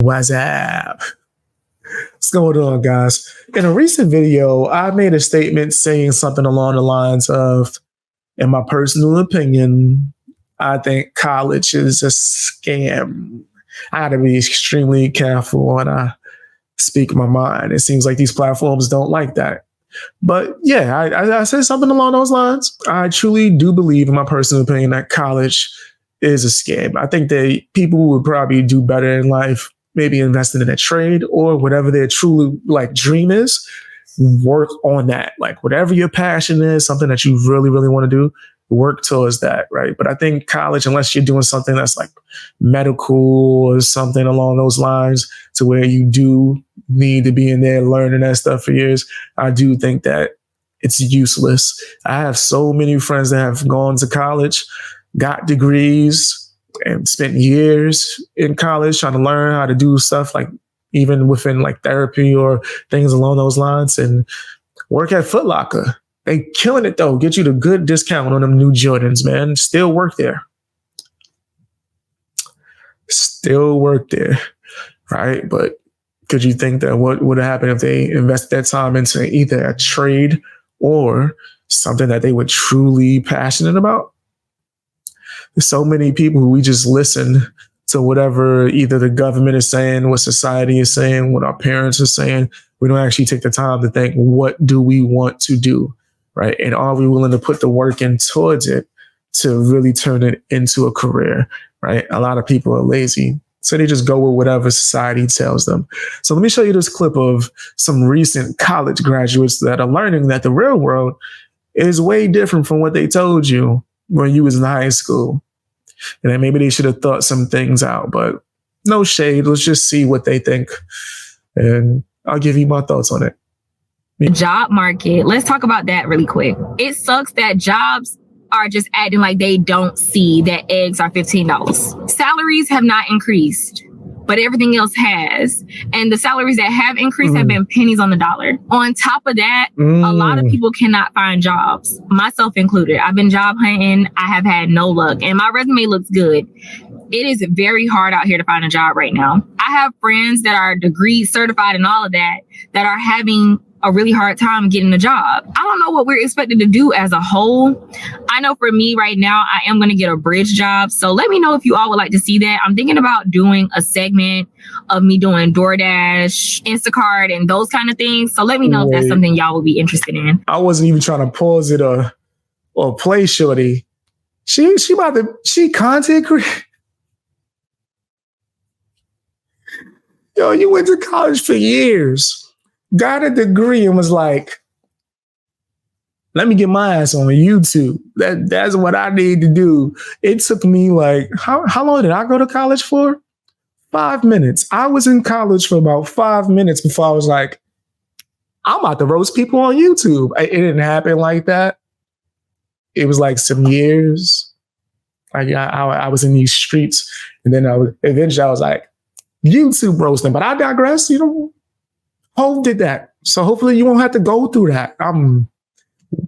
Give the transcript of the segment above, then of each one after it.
What's up? What's going on, guys? In a recent video, I made a statement saying something along the lines of, in my personal opinion, I think college is a scam. I got to be extremely careful when I speak my mind. It seems like these platforms don't like that. But yeah, I said something along those lines. I truly do believe, in my personal opinion, that college is a scam. I think that people would probably do better in life, maybe investing in a trade or whatever their truly like dream is. Work on that. Like whatever your passion is, something that you really, really want to do, work towards that, right? But I think college, unless you're doing something that's like medical or something along those lines, to where you do need to be in there learning that stuff for years, I do think that it's useless. I have so many friends that have gone to college, got degrees, and spent years in college trying to learn how to do stuff like even within like therapy or things along those lines, and work at Foot Locker. They killing it though. Get you the good discount on them new Jordans, man. Still work there. Still work there, right? But could you think that what would happen if they invested that time into either a trade or something that they were truly passionate about? There's so many people who we just listen to whatever either the government is saying, what society is saying, what our parents are saying. We don't actually take the time to think, what do we want to do, right? And are we willing to put the work in towards it to really turn it into a career, right? A lot of people are lazy, so they just go with whatever society tells them. So let me show you this clip of some recent college graduates that are learning that the real world is way different from what they told you when you was in high school. And then maybe they should have thought some things out, but no shade. Let's just see what they think. And I'll give you my thoughts on it. Job market. Let's talk about that really quick. It sucks that jobs are just acting like they don't see that eggs are $15. Salaries have not increased, but everything else has. And the salaries that have increased have been pennies on the dollar. On top of that, a lot of people cannot find jobs, myself included. I've been job hunting. I have had no luck, and my resume looks good. It is very hard out here to find a job right now. I have friends that are degree certified and all of that are having a really hard time getting a job. I don't know what we're expected to do as a whole. I know for me right now, I am going to get a bridge job. So let me know if you all would like to see that. I'm thinking about doing a segment of me doing DoorDash, Instacart, and those kind of things. So let me know if that's something y'all would be interested in. I wasn't even trying to pause it or play shorty. She content creator. Yo, you went to college for years, got a degree, and was like, let me get my ass on YouTube. That's what I need to do. It took me like, how long did I go to college for? 5 minutes. I was in college for about 5 minutes before I was like, I'm about to roast people on YouTube. It didn't happen like that. It was like some years. Like I was in these streets, and then eventually I was like, YouTube roasting. But I digress. You know, Hov did that, so hopefully you won't have to go through that.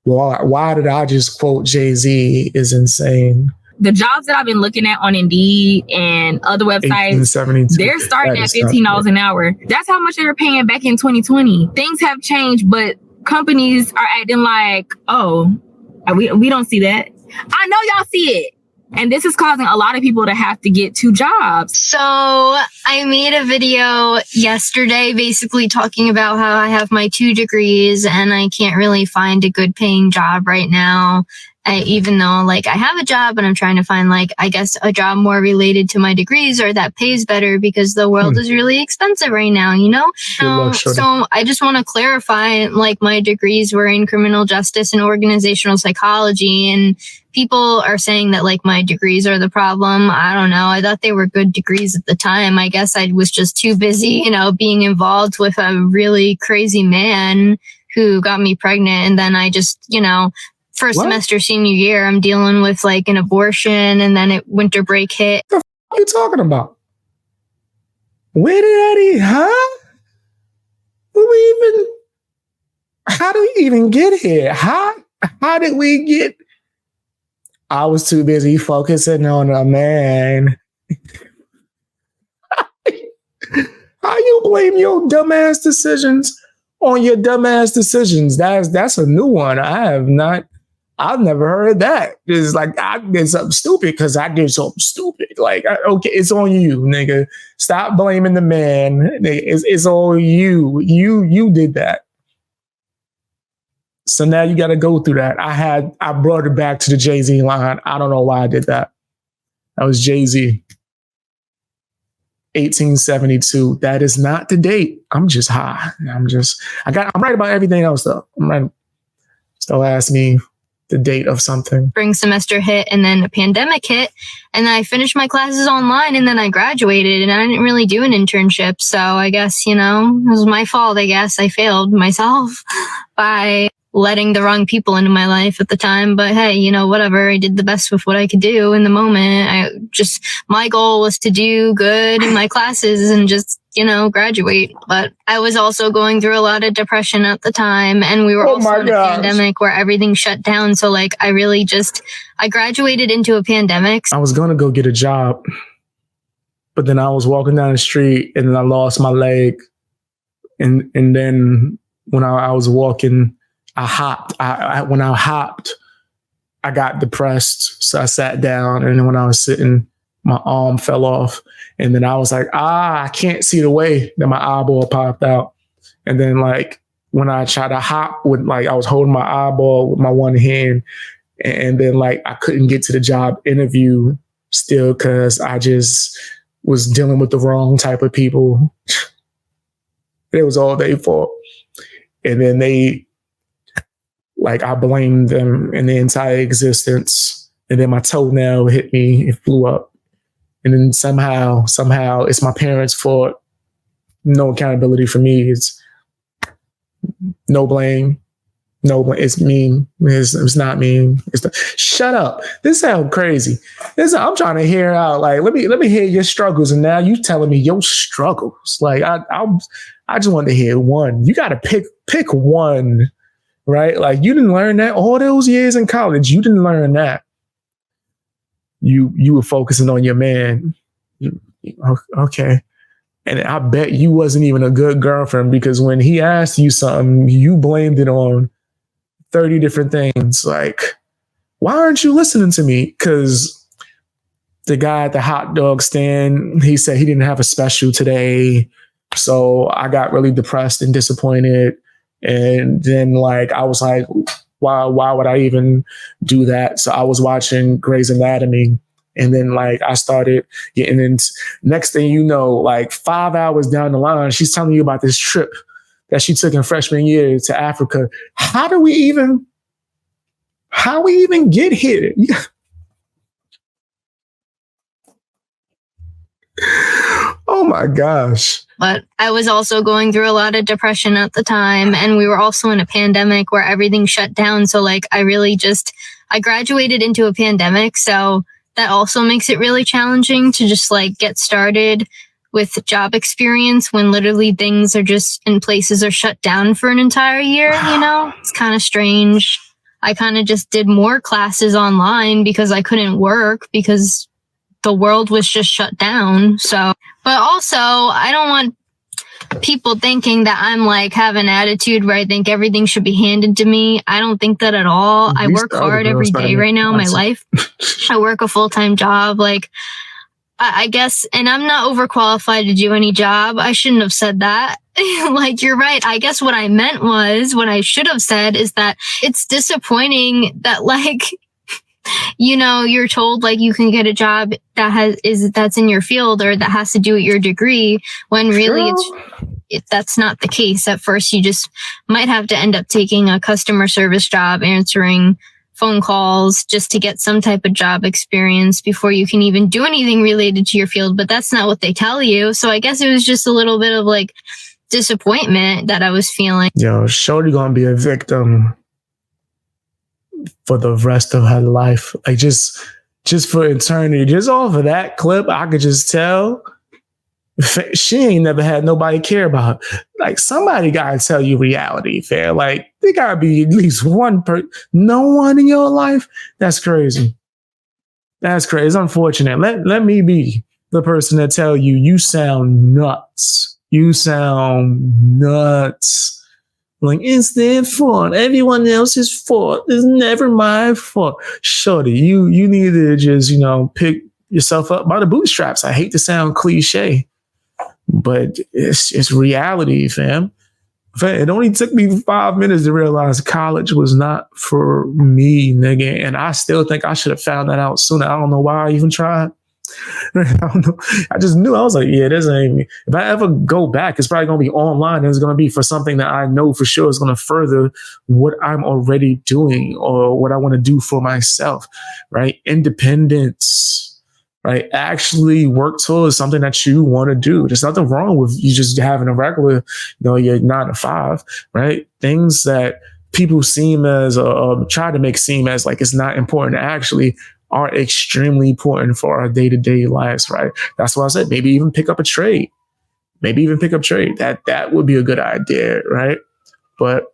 Why did I just quote Jay-Z is insane. The jobs that I've been looking at on Indeed and other websites, they're starting at $15 an hour. That's how much they were paying back in 2020. Things have changed, but companies are acting like, oh, we don't see that. I know y'all see it. And this is causing a lot of people to have to get two jobs. So I made a video yesterday basically talking about how I have my 2 degrees and I can't really find a good paying job right now. Even though like I have a job and I'm trying to find like, I guess a job more related to my degrees or that pays better because the world is really expensive right now, you know? So I just want to clarify, like my degrees were in criminal justice and organizational psychology, and people are saying that like my degrees are the problem. I don't know. I thought they were good degrees at the time. I guess I was just too busy, you know, being involved with a really crazy man who got me pregnant. And then I just, you know, first semester senior year, I'm dealing with like an abortion, and then winter break hit. What the f are you talking about? Where did how did we even get here? How did we get? I was too busy focusing on a man. How you blame your dumbass decisions on your dumbass decisions? That's a new one. I've never heard that. It's like I did something stupid because I did something stupid. Like, okay, it's on you, nigga. Stop blaming the man. Nigga, it's on you. You did that. So now you got to go through that. I brought it back to the Jay-Z line. I don't know why I did that. That was Jay-Z. 1872. That is not the date. I'm just high. I'm right about everything else though. I'm right. Still ask me the date of something. Spring semester hit and then a pandemic hit, and I finished my classes online, and then I graduated, and I didn't really do an internship. So I guess, it was my fault. I guess I failed myself by letting the wrong people into my life at the time. But hey, whatever. I did the best with what I could do in the moment. My goal was to do good in my classes and just, graduate. But I was also going through a lot of depression at the time, and we were also in a pandemic where everything shut down. So like, I graduated into a pandemic. I was going to go get a job, but then I was walking down the street and then I lost my leg. And then when I was walking, I hopped. When I hopped, I got depressed. So I sat down, and when I was sitting, my arm fell off. And then I was like, I can't see the way. Then my eyeball popped out. And then like when I tried to hop I was holding my eyeball with my one hand. And then like I couldn't get to the job interview still because I just was dealing with the wrong type of people. It was all their fault. And then I blamed them in the entire existence. And then my toenail hit me, it flew up. And then somehow it's my parents' fault. No accountability for me. It's no blame. It's me. It's not me. Shut up. This sounds crazy. I'm trying to hear out. Like, let me hear your struggles. And now you telling me your struggles. Like, I just wanted to hear one. You got to pick one. Right? Like you didn't learn that all those years in college. You didn't learn that. You were focusing on your man. Okay. And I bet you wasn't even a good girlfriend because when he asked you something, you blamed it on 30 different things. Like, why aren't you listening to me? Because the guy at the hot dog stand, he said he didn't have a special today. So I got really depressed and disappointed. And then I was like, why would I even do that? So I was watching Grey's Anatomy, and then I started getting into, next thing you know, 5 hours down the line, she's telling you about this trip that she took in freshman year to Africa. How we even get here? Oh my gosh. But I was also going through a lot of depression at the time, and we were also in a pandemic where everything shut down. So I graduated into a pandemic. So that also makes it really challenging to just get started with job experience when literally things are just in places are shut down for an entire year. It's kind of strange. I kind of just did more classes online because I couldn't work because the world was just shut down. So, but also I don't want people thinking that I'm have an attitude where I think everything should be handed to me. I don't think that at all. I work hard every day right now in my life. I work a full-time job. I guess, and I'm not overqualified to do any job. I shouldn't have said that. You're right. I guess what I meant was, what I should have said is that it's disappointing that you're told you can get a job that's in your field or that has to do with your degree, when really that's not the case. At first, you just might have to end up taking a customer service job, answering phone calls just to get some type of job experience before you can even do anything related to your field. But that's not what they tell you. So I guess it was just a little bit of disappointment that I was feeling. Yo, shorty gonna be a victim for the rest of her life. Just for eternity. Just off of that clip, I could just tell she ain't never had nobody care about her. Somebody gotta tell you reality, fair. There gotta be at least one no one in your life. That's crazy. That's crazy. It's unfortunate. Let me be. the person that tell you, you sound nuts. You sound nuts. Like, it's their fault. Everyone else's fault. It's never my fault. Shorty, you need to just, pick yourself up by the bootstraps. I hate to sound cliche, but it's reality, fam. It only took me 5 minutes to realize college was not for me, nigga. And I still think I should have found that out sooner. I don't know why I even tried. I don't know. I just knew. I was like, yeah, this ain't me. If I ever go back, it's probably going to be online. And it's going to be for something that I know for sure is going to further what I'm already doing or what I want to do for myself, right? Independence, right? Actually work towards something that you want to do. There's nothing wrong with you just having a regular, your 9 to 5, right? Things that people seem as, try to make seem as like it's not important actually are extremely important for our day-to-day lives, right? That's why I said maybe even pick up a trade. That would be a good idea, right? But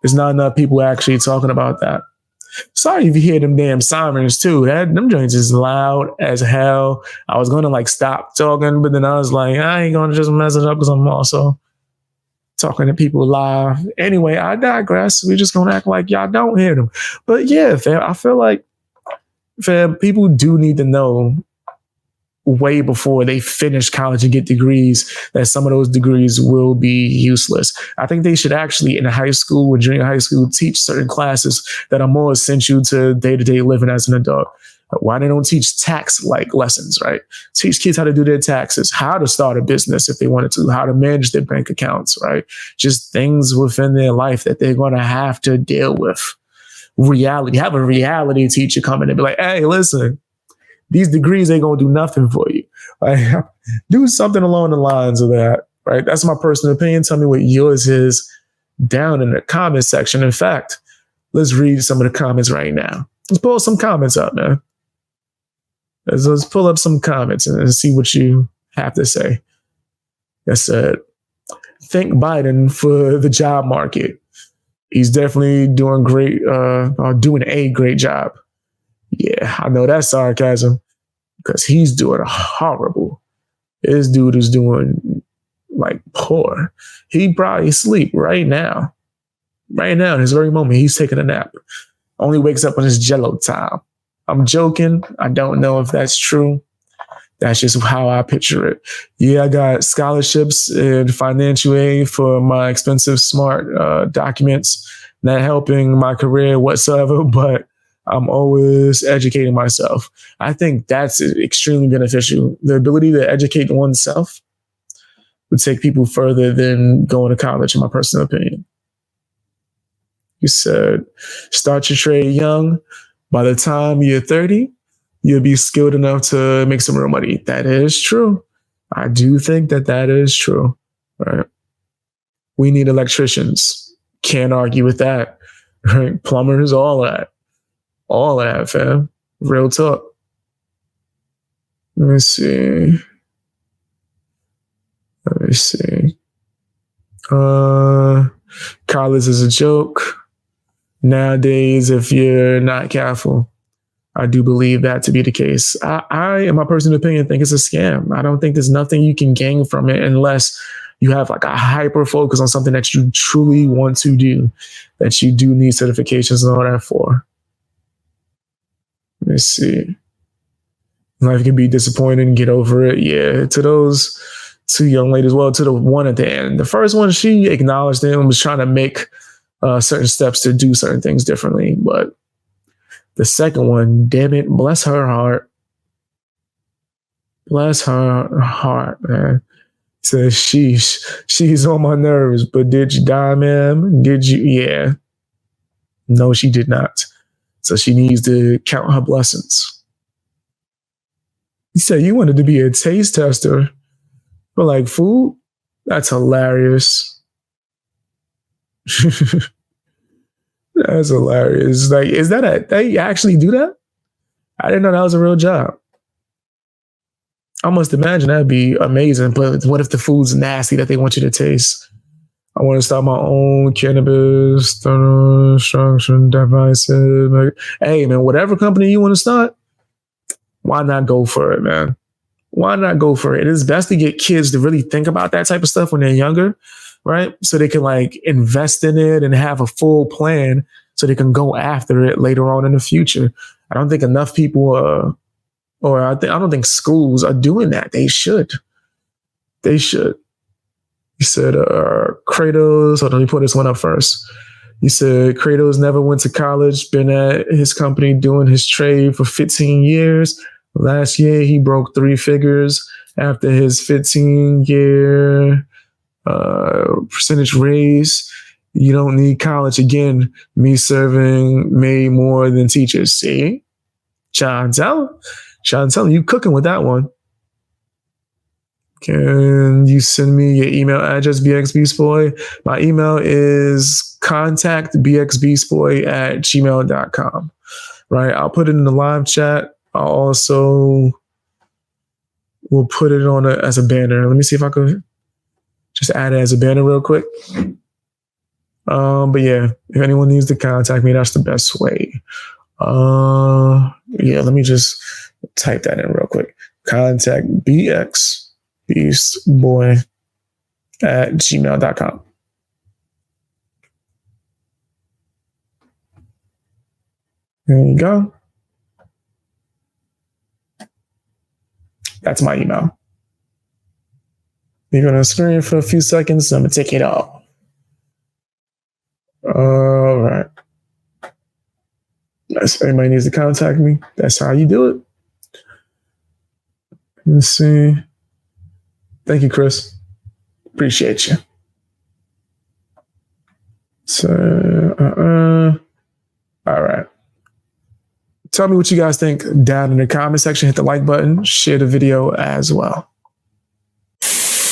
there's not enough people actually talking about that. Sorry if you hear them damn sirens too. Them joints is loud as hell. I was gonna like stop talking, but then I was like, I ain't gonna just mess it up because I'm also talking to people live. Anyway, I digress. We just gonna act like y'all don't hear them. But yeah, fam, I feel like people do need to know way before they finish college and get degrees that some of those degrees will be useless. I think they should actually in high school or junior high school teach certain classes that are more essential to day-to-day living as an adult. Why they don't teach tax-like lessons, right? Teach kids how to do their taxes, how to start a business if they wanted to, how to manage their bank accounts, right? Just things within their life that they're going to have to deal with. Reality. Have a reality teacher come in and be like, hey, listen, these degrees ain't gonna do nothing for you. Like, do something along the lines of that, right? That's my personal opinion. Tell me what yours is down in the comment section. In fact, let's read some of the comments right now. Let's pull some comments up, man. Let's pull up some comments and see what you have to say. I said, thank Biden for the job market. He's definitely doing great, doing a great job. Yeah, I know that's sarcasm because he's doing horrible. This dude is doing like poor. He probably asleep right now. Right now, in this very moment, he's taking a nap. Only wakes up when it's Jello time. I'm joking. I don't know if that's true. That's just how I picture it. Yeah, I got scholarships and financial aid for my expensive smart documents, not helping my career whatsoever, but I'm always educating myself. I think that's extremely beneficial. The ability to educate oneself would take people further than going to college, in my personal opinion. You said, start your trade young. By the time you're 30, you'll be skilled enough to make some real money. That is true. I do think that is true. Right? We need electricians. Can't argue with that. Right? Plumbers, all of that. All of that, fam. Real talk. Let me see. College is a joke. Nowadays, if you're not careful, I do believe that to be the case. I, in my personal opinion, think it's a scam. I don't think there's nothing you can gain from it unless you have like a hyper focus on something that you truly want to do, that you do need certifications and all that for. Let me see. Life can be disappointing. Get over it. Yeah, to those two young ladies, well, to the one at the end. The first one, she acknowledged it and was trying to make certain steps to do certain things differently. But the second one, damn it, bless her heart. Bless her heart, man. Says she's on my nerves, but did you die, ma'am? Did you? Yeah. No, she did not. So she needs to count her blessings. You said you wanted to be a taste tester for like food? That's hilarious. That's hilarious. Like, is that they actually do that? I didn't know that was a real job. I must imagine that'd be amazing. But what if the food's nasty that they want you to taste? I want to start my own cannabis extraction devices. Hey, man, whatever company you want to start, why not go for it, man? why not go for it? It's best to get kids to really think about that type of stuff when they're younger, right? So they can like invest in it and have a full plan so they can go after it later on in the future. I don't think enough people, I don't think schools are doing that. They should. They should. You said Kratos. Hold on, let me put this one up first. You said Kratos never went to college, been at his company doing his trade for 15 years. Last year, he broke 3 figures after his 15-year percentage raise. You don't need college. Again, me serving made more than teachers. See? Chantel, you cooking with that one. Can you send me your email address, BXBeastBoy? My email is contactbxbeastboy@gmail.com. Right? I'll put it in the live chat. I'll also will put it on as a banner. Let me see if I could just add it as a banner real quick. But yeah, if anyone needs to contact me, that's the best way. Yeah, let me just type that in real quick. Contact bxbeastboy@gmail.com. There you go. That's my email. Leave it on the screen for a few seconds. I'm going to take it off. All right. If anybody needs to contact me, that's how you do it. Let's see. Thank you, Chris. Appreciate you. So, all right. Tell me what you guys think down in the comment section. Hit the like button, share the video as well.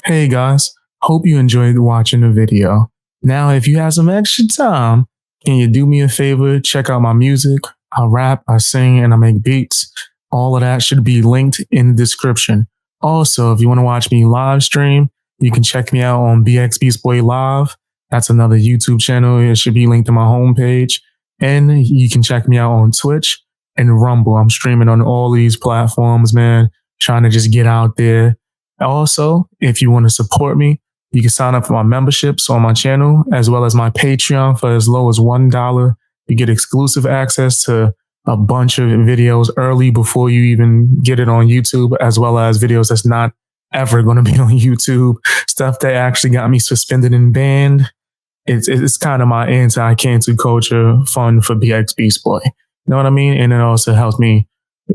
Hey guys, hope you enjoyed watching the video. Now, if you have some extra time, can you do me a favor? Check out my music. I rap, I sing, and I make beats. All of that should be linked in the description. Also, if you want to watch me live stream, you can check me out on BX Beast Boy Live. That's another YouTube channel. It should be linked to my homepage. And you can check me out on Twitch and Rumble. I'm streaming on all these platforms, man, trying to just get out there. Also, if you want to support me, you can sign up for my memberships on my channel, as well as my Patreon for as low as $1. You get exclusive access to a bunch of videos early before you even get it on YouTube, as well as videos that's not ever going to be on YouTube, stuff that actually got me suspended and banned. It's kind of my anti-cancel culture fund for BX Beast Boy. You know what I mean? And it also helps me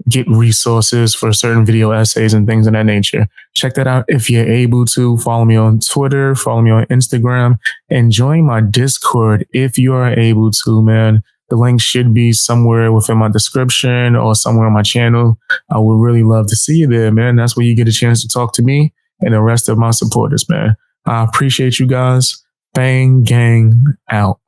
get resources for certain video essays and things of that nature. Check that out if you're able to. Follow me on Twitter, follow me on Instagram, and join my Discord if you are able to, man. The link should be somewhere within my description or somewhere on my channel. I would really love to see you there, man. That's where you get a chance to talk to me and the rest of my supporters, man. I appreciate you guys. Bang Gang out.